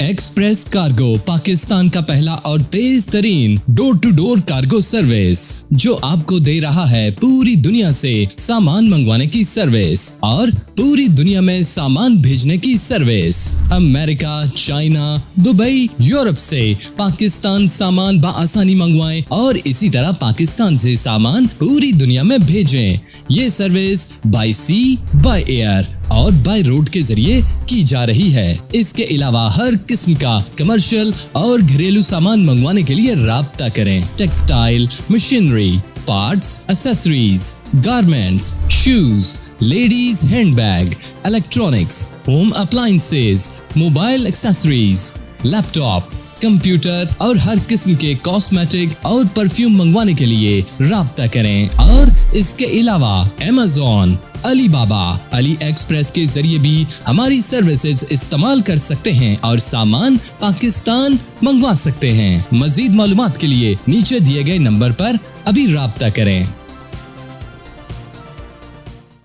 Express cargo Pakistan का पहला और तेज तरीन door to door cargo service जो आपको दे रहा है पूरी दुनिया से सामान मंगवाने की सर्विस और पूरी दुनिया में सामान भेजने की service. America, China, Dubai, Europe से पाकिस्तान सामान बआसानी मंगवाएं और इसी तरह पाकिस्तान से सामान पूरी दुनिया में भेजें। ये service by sea, by air और बाय रोड के जरिए की जा रही है। इसके अलावा हर किस्म का कमर्शियल और घरेलू सामान मंगवाने के लिए राब्ता करें। Textile, machinery, parts, accessories, garments, shoes, ladies handbag, electronics, home appliances, mobile accessories, laptop, computer और हर किस्म के कॉस्मेटिक और परफ्यूम मंगवाने के लिए राब्ता करें। और इसके अलावा अमेज़न, अलीबाबा, अली एक्सप्रेस के जरिए भी हमारी सर्विसेज इस्तेमाल कर सकते हैं और सामान पाकिस्तान मंगवा सकते हैं। मजीद मालूमात के लिए नीचे दिए गए नंबर पर अभी राब्ता करें।